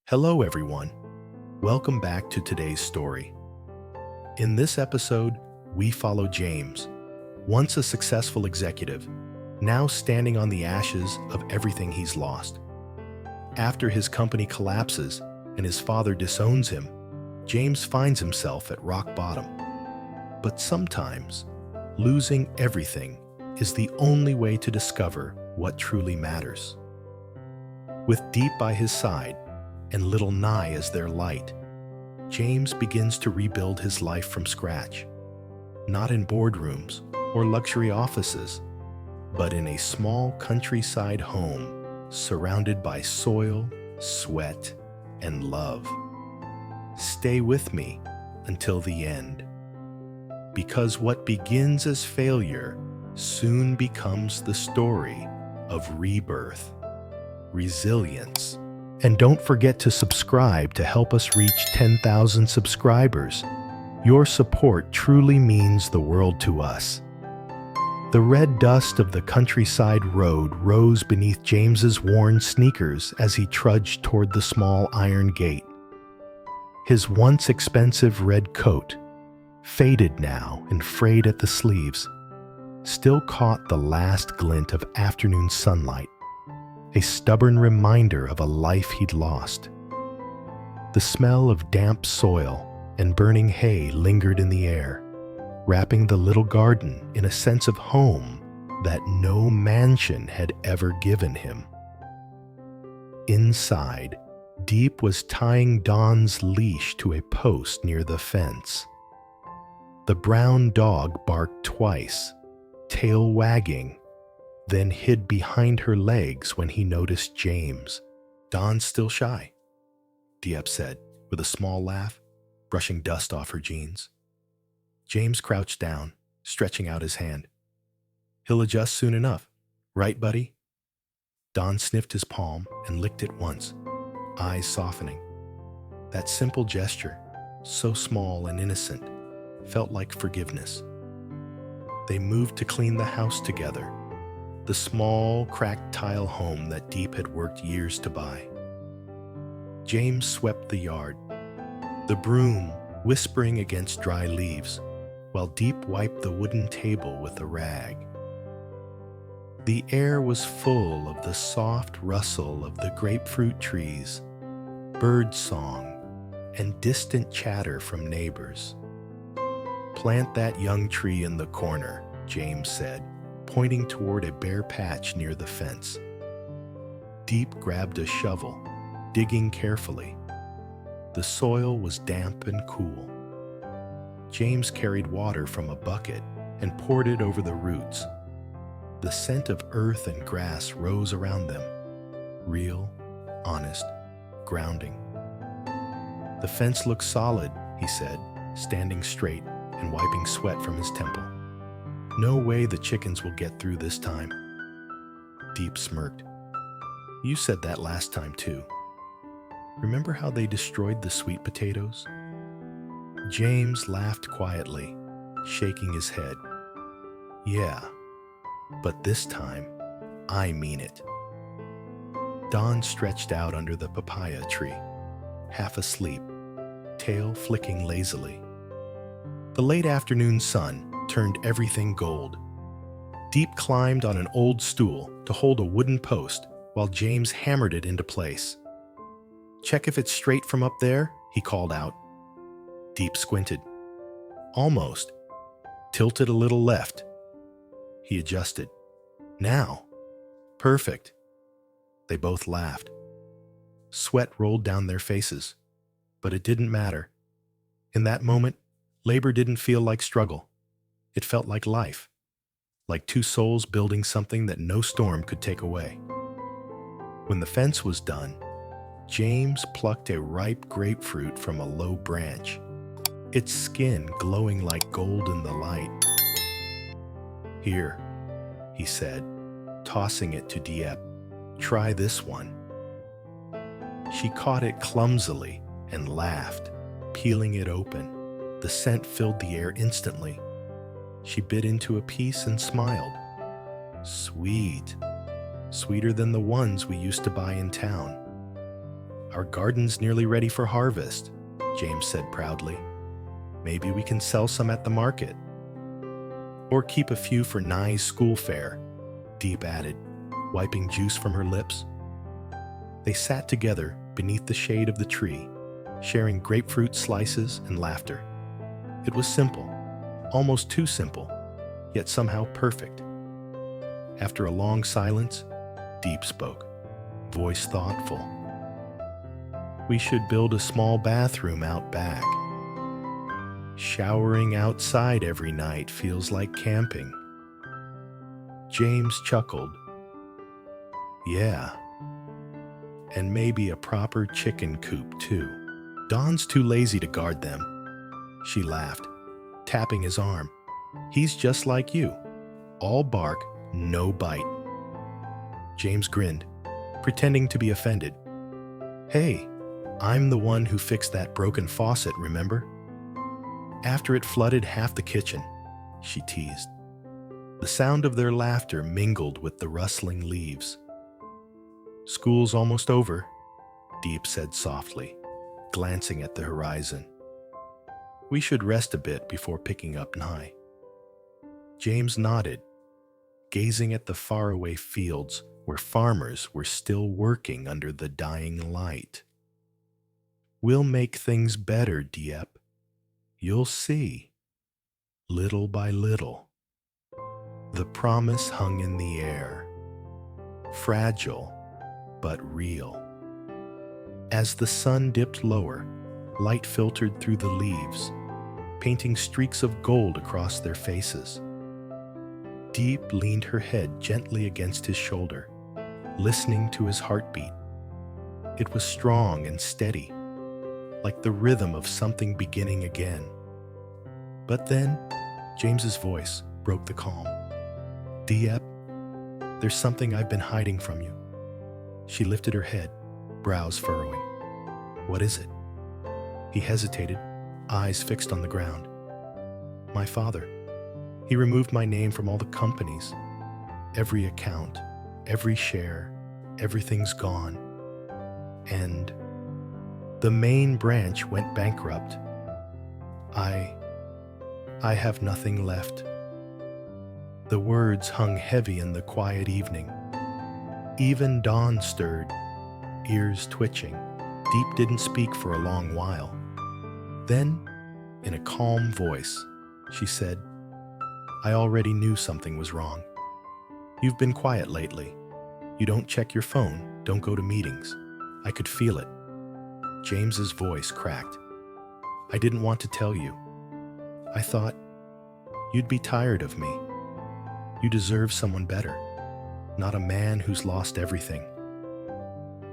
Hello, everyone. Welcome back to today's story. In this episode, we follow James, once a successful executive, now standing on the ashes of everything he's lost. After his company collapses and his father disowns him, James finds himself at rock bottom. But sometimes, losing everything is the only way to discover what truly matters. With Diep by his side, and little Nhi as their light, James begins to rebuild his life from scratch, not in boardrooms or luxury offices, but in a small countryside home surrounded by soil, sweat, and love. Stay with me until the end, because what begins as failure soon becomes the story of rebirth, resilience, and don't forget to subscribe to help us reach 10,000 subscribers. Your support truly means the world to us. The red dust of the countryside road rose beneath James's worn sneakers as he trudged toward the small iron gate. His once expensive red coat, faded now and frayed at the sleeves, still caught the last glint of afternoon sunlight, a stubborn reminder of a life he'd lost. The smell of damp soil and burning hay lingered in the air, wrapping the little garden in a sense of home that no mansion had ever given him. Inside, Diep was tying Don's leash to a post near the fence. The brown dog barked twice, tail wagging, then hid behind her legs when he noticed James. "Don's still shy," Diep said, with a small laugh, brushing dust off her jeans. James crouched down, stretching out his hand. "He'll adjust soon enough, right, buddy?" Don sniffed his palm and licked it once, eyes softening. That simple gesture, so small and innocent, felt like forgiveness. They moved to clean the house together, the small, cracked tile home that Diep had worked years to buy. James swept the yard, the broom whispering against dry leaves, while Diep wiped the wooden table with a rag. The air was full of the soft rustle of the grapefruit trees, bird song, and distant chatter from neighbors. "Plant that young tree in the corner," James said, pointing toward a bare patch near the fence. Diep grabbed a shovel, digging carefully. The soil was damp and cool. James carried water from a bucket and poured it over the roots. The scent of earth and grass rose around them, real, honest, grounding. "The fence looks solid," he said, standing straight and wiping sweat from his temple. "No way the chickens will get through this time." Diep smirked. "You said that last time too. Remember how they destroyed the sweet potatoes?" James laughed quietly, shaking his head. "Yeah, but this time, I mean it." Don stretched out under the papaya tree, half asleep, tail flicking lazily. The late afternoon sun turned everything gold. Diep climbed on an old stool to hold a wooden post while James hammered it into place. "Check if it's straight from up there," he called out. Diep squinted. "Almost. Tilt it a little left." He adjusted. "Now. Perfect." They both laughed. Sweat rolled down their faces, but it didn't matter. In that moment, labor didn't feel like struggle. It felt like life, like two souls building something that no storm could take away. When the fence was done, James plucked a ripe grapefruit from a low branch, its skin glowing like gold in the light. "Here," he said, tossing it to Diep. "Try this one." She caught it clumsily and laughed, peeling it open. The scent filled the air instantly. She bit into a piece and smiled. "Sweet. Sweeter than the ones we used to buy in town." Our garden's nearly ready for harvest, James said proudly. Maybe we can sell some at the market. Or keep a few for Nhi's school fair, Diep added, wiping juice from her lips. They sat together beneath the shade of the tree, sharing grapefruit slices and laughter. It was simple, almost too simple, yet somehow perfect. After a long silence, Diep spoke, voice thoughtful. We should build a small bathroom out back. Showering outside every night feels like camping. James chuckled. Yeah. And maybe a proper chicken coop, too. Don's too lazy to guard them. She laughed, tapping his arm. He's just like you. All bark, no bite. James grinned, pretending to be offended. Hey, I'm the one who fixed that broken faucet, remember? After it flooded half the kitchen, she teased. The sound of their laughter mingled with the rustling leaves. School's almost over, Diep said softly, glancing at the horizon. We should rest a bit before picking up Nhi. James nodded, gazing at the faraway fields where farmers were still working under the dying light. We'll make things better, Diep. You'll see, little by little. The promise hung in the air, fragile but real. As the sun dipped lower, light filtered through the leaves, painting streaks of gold across their faces. Diep leaned her head gently against his shoulder, listening to his heartbeat. It was strong and steady, like the rhythm of something beginning again. But then, James's voice broke the calm. Diep, there's something I've been hiding from you. She lifted her head, brows furrowing. What is it? He hesitated, eyes fixed on the ground. My father. He removed my name from all the companies. Every account, every share, everything's gone. And the main branch went bankrupt. I have nothing left. The words hung heavy in the quiet evening. Even dawn stirred, ears twitching. Diep didn't speak for a long while. Then, in a calm voice, she said, I already knew something was wrong. You've been quiet lately. You don't check your phone, don't go to meetings. I could feel it. James's voice cracked. I didn't want to tell you. I thought you'd be tired of me. You deserve someone better, not a man who's lost everything.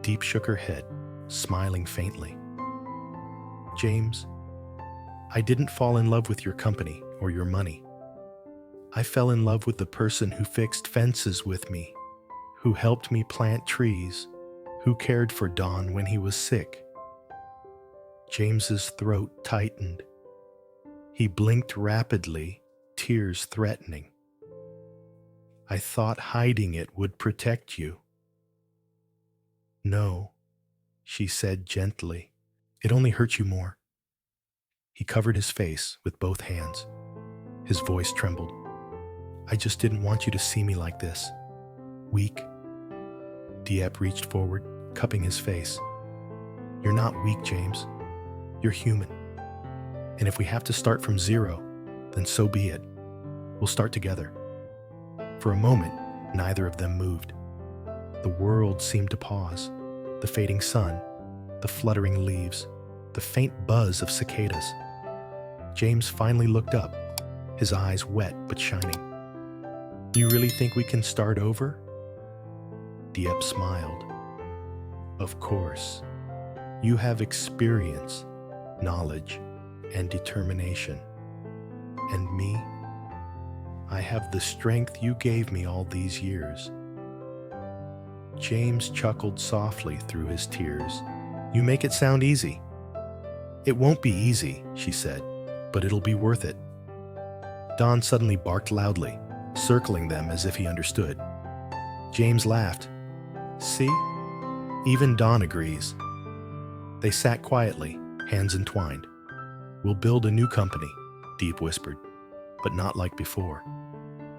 Diep shook her head, smiling faintly. James, I didn't fall in love with your company or your money. I fell in love with the person who fixed fences with me, who helped me plant trees, who cared for Don when he was sick. James's throat tightened. He blinked rapidly, tears threatening. I thought hiding it would protect you. No, she said gently. It only hurt you more. He covered his face with both hands. His voice trembled. I just didn't want you to see me like this. Weak. Diep reached forward, cupping his face. You're not weak, James. You're human. And if we have to start from zero, then so be it. We'll start together. For a moment, neither of them moved. The world seemed to pause. The fading sun, the fluttering leaves, the faint buzz of cicadas. James finally looked up, his eyes wet but shining. You really think we can start over? Diep smiled. Of course. You have experience, knowledge, and determination. And me? I have the strength you gave me all these years. James chuckled softly through his tears. You make it sound easy. It won't be easy, she said, but it'll be worth it. Don suddenly barked loudly, circling them as if he understood. James laughed. See? Even Don agrees. They sat quietly, hands entwined. "We'll build a new company," Diep whispered, "but not like before.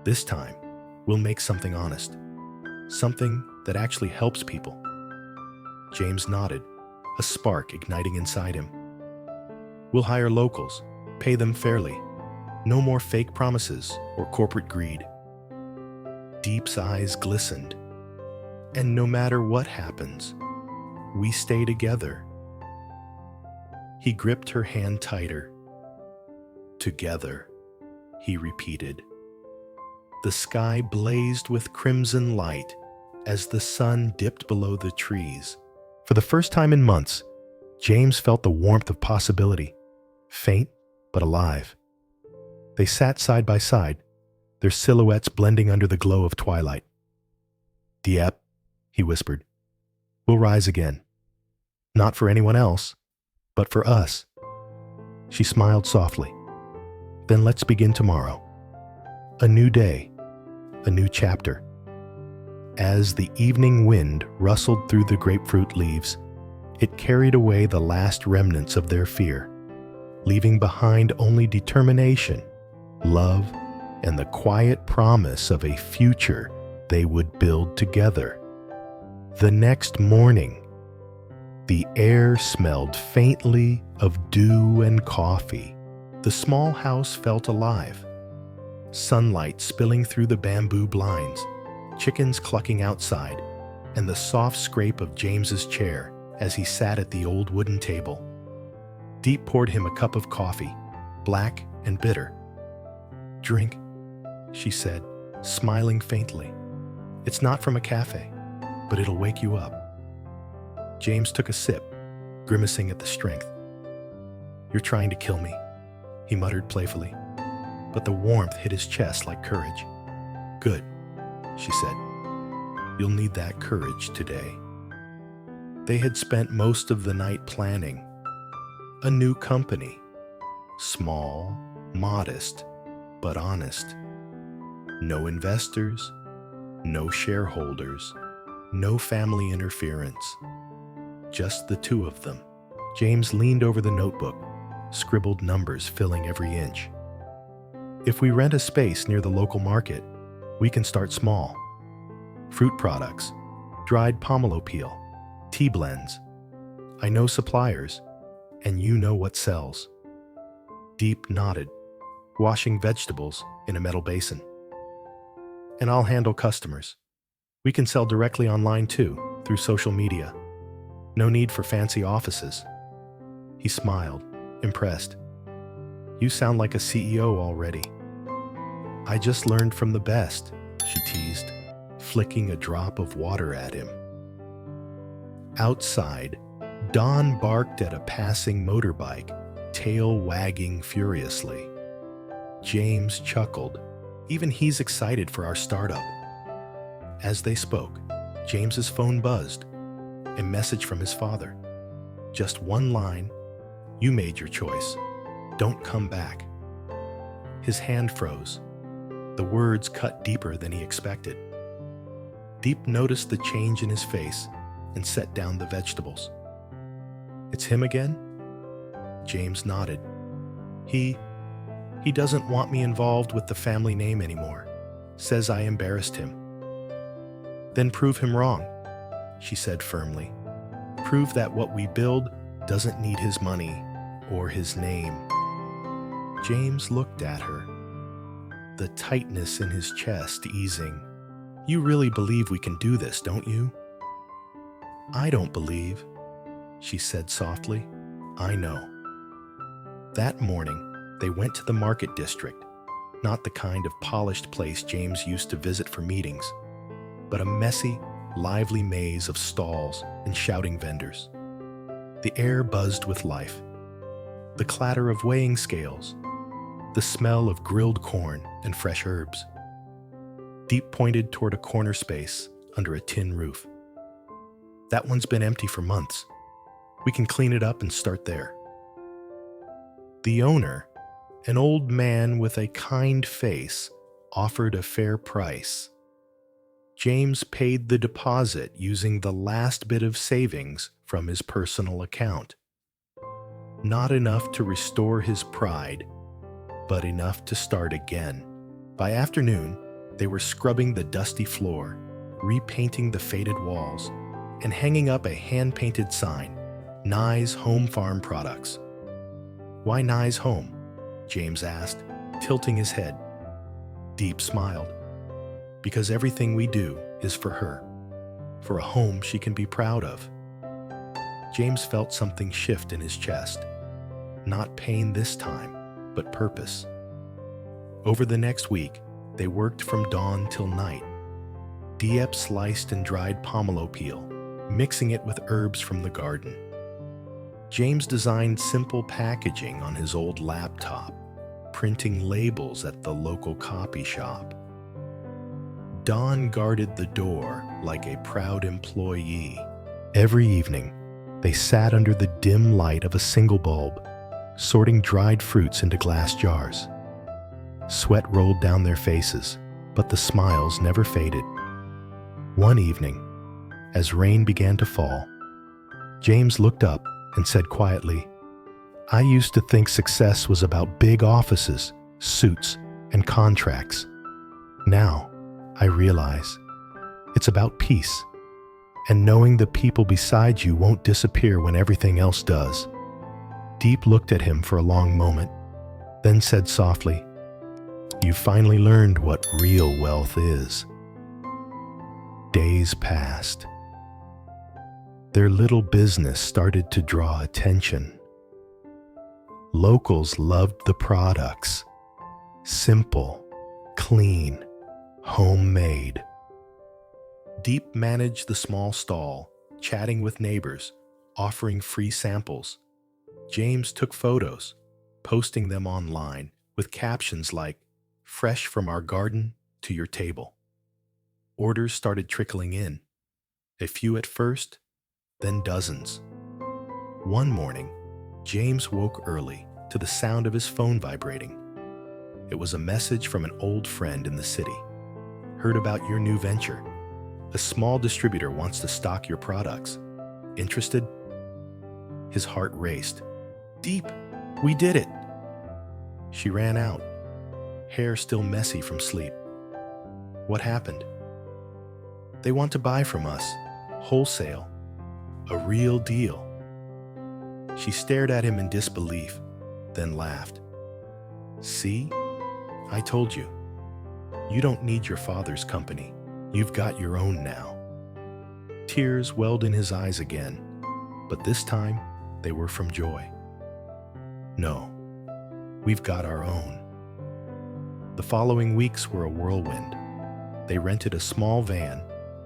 This time, we'll make something honest. Something that actually helps people." James nodded, a spark igniting inside him. "We'll hire locals, pay them fairly. No more fake promises or corporate greed." Diep's eyes glistened. "And no matter what happens, we stay together." He gripped her hand tighter. "Together," he repeated. The sky blazed with crimson light as the sun dipped below the trees. For the first time in months, James felt the warmth of possibility, faint but alive. They sat side by side, their silhouettes blending under the glow of twilight. "Diep," he whispered, "we'll rise again. Not for anyone else, but for us." She smiled softly. "Then let's begin tomorrow. A new day, a new chapter." As the evening wind rustled through the grapefruit leaves, it carried away the last remnants of their fear, leaving behind only determination, love, and the quiet promise of a future they would build together. The next morning, the air smelled faintly of dew and coffee. The small house felt alive. Sunlight spilling through the bamboo blinds, chickens clucking outside, and the soft scrape of James's chair as he sat at the old wooden table. Diep poured him a cup of coffee, black and bitter. "Drink," she said, smiling faintly. "It's not from a cafe, but it'll wake you up." James took a sip, grimacing at the strength. "You're trying to kill me," he muttered playfully, but the warmth hit his chest like courage. "Good," she said. "You'll need that courage today." They had spent most of the night planning. A new company. Small, modest, but honest. No investors, no shareholders, no family interference. Just the two of them. James leaned over the notebook, scribbled numbers filling every inch. "If we rent a space near the local market, we can start small. Fruit products, dried pomelo peel, tea blends. I know suppliers, and you know what sells." Diep nodded, washing vegetables in a metal basin. "And I'll handle customers. We can sell directly online too, through social media. No need for fancy offices." He smiled, impressed. "You sound like a CEO already." "I just learned from the best," she teased, flicking a drop of water at him. Outside, Dawn barked at a passing motorbike, tail wagging furiously. James chuckled. Even he's excited for our startup. As they spoke, James's phone buzzed. A message from his father. Just one line. "You made your choice. Don't come back." His hand froze. The words cut deeper than he expected. Diep noticed the change in his face and set down the vegetables. "It's him again?" James nodded. He doesn't want me involved with the family name anymore. Says I embarrassed him." "Then prove him wrong," she said firmly. "Prove that what we build doesn't need his money or his name." James looked at her, the tightness in his chest easing. "You really believe we can do this, don't you?" "I don't believe," she said softly. "I know." That morning, they went to the market district, not the kind of polished place James used to visit for meetings, but a messy, lively maze of stalls and shouting vendors. The air buzzed with life. The clatter of weighing scales, the smell of grilled corn and fresh herbs. Diep pointed toward a corner space under a tin roof. "That one's been empty for months. We can clean it up and start there." The owner, an old man with a kind face, offered a fair price. James paid the deposit using the last bit of savings from his personal account. Not enough to restore his pride, but enough to start again. By afternoon, they were scrubbing the dusty floor, repainting the faded walls, and hanging up a hand-painted sign, Nhi's Home Farm Products. "Why Nhi's Home?" James asked, tilting his head. Diep smiled. "Because everything we do is for her, for a home she can be proud of." James felt something shift in his chest. Not pain this time, but purpose. Over the next week, they worked from dawn till night. Diep sliced and dried pomelo peel, mixing it with herbs from the garden. James designed simple packaging on his old laptop, printing labels at the local copy shop. Dawn guarded the door like a proud employee. Every evening, they sat under the dim light of a single bulb, sorting dried fruits into glass jars. Sweat rolled down their faces, but the smiles never faded. One evening, as rain began to fall, James looked up and said quietly, "I used to think success was about big offices, suits, and contracts. Now, I realize it's about peace, and knowing the people beside you won't disappear when everything else does." Diep looked at him for a long moment, then said softly, "You finally learned what real wealth is." Days passed. Their little business started to draw attention. Locals loved the products. Simple, clean, homemade. Diep managed the small stall, chatting with neighbors, offering free samples. James took photos, posting them online with captions like, "Fresh from our garden to your table." Orders started trickling in. A few at first, then dozens. One morning, James woke early to the sound of his phone vibrating. It was a message from an old friend in the city. "Heard about your new venture. A small distributor wants to stock your products. Interested?" His heart raced. "Diep, we did it!" She ran out, hair still messy from sleep. "What happened?" "They want to buy from us, wholesale. A real deal." She stared at him in disbelief, then laughed. "See? I told you. You don't need your father's company. You've got your own now." Tears welled in his eyes again, but this time they were from joy. "No, we've got our own." The following weeks were a whirlwind. They rented a small van,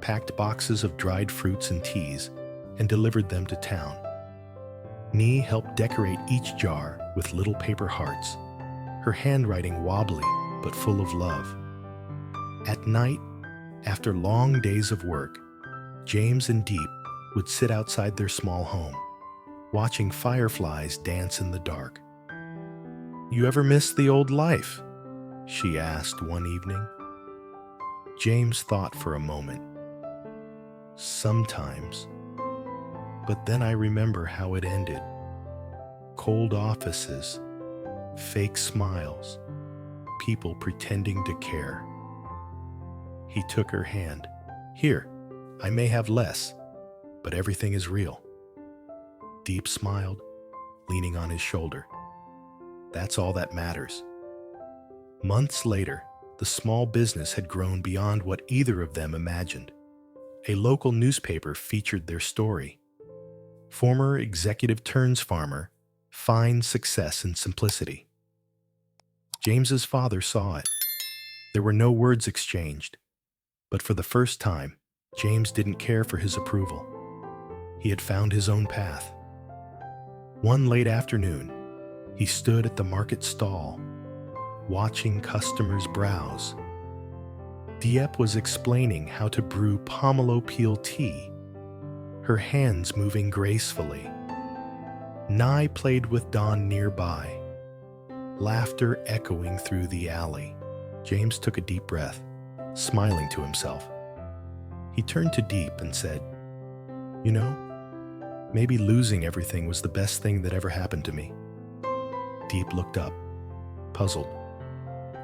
packed boxes of dried fruits and teas, and delivered them to town. Nhi helped decorate each jar with little paper hearts, her handwriting wobbly but full of love. At night, after long days of work, James and Diep would sit outside their small home, watching fireflies dance in the dark. "You ever miss the old life?" she asked one evening. James thought for a moment. "Sometimes. But then I remember how it ended. Cold offices, fake smiles, people pretending to care." He took her hand. "Here, I may have less, but everything is real." Diep smiled, leaning on his shoulder. "That's all that matters." Months later, the small business had grown beyond what either of them imagined. A local newspaper featured their story. Former executive turns farmer finds success in simplicity. James's father saw it. There were no words exchanged, but for the first time, James didn't care for his approval. He had found his own path. One late afternoon, he stood at the market stall, watching customers browse. Diep was explaining how to brew pomelo peel tea, her hands moving gracefully. Nhi played with Dawn nearby, laughter echoing through the alley. James took a deep breath, smiling to himself. He turned to Diep and said, "You know, Maybe losing everything was the best thing that ever happened to me. Diep looked up, puzzled.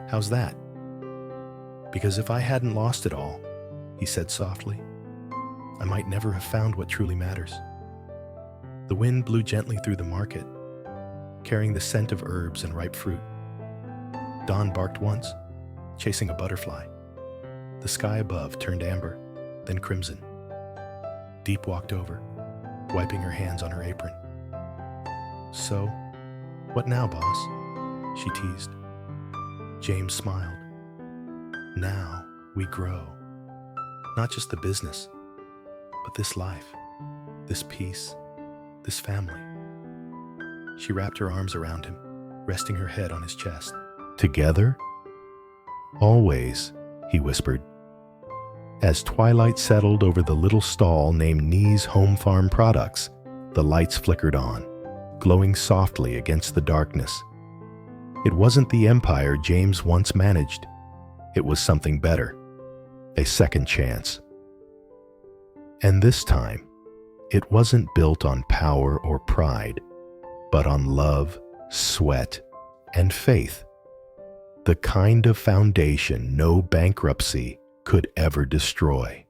How's that? Because if I hadn't lost it all, he said softly, I might never have found what truly matters. The wind blew gently through the market, carrying the scent of herbs and ripe fruit. Dawn barked once, chasing a butterfly. The sky above turned amber, then crimson. Diep walked over, wiping her hands on her apron. So, what now, boss? She teased. James smiled. Now we grow. Not just the business, but this life, this peace, this family. She wrapped her arms around him, resting her head on his chest. Together? Always, he whispered. As twilight settled over the little stall named Nhi's Home Farm Products, the lights flickered on, glowing softly against the darkness. It wasn't the empire James once managed. It was something better, a second chance. And this time, it wasn't built on power or pride, but on love, sweat, and faith. The kind of foundation no bankruptcy could ever destroy.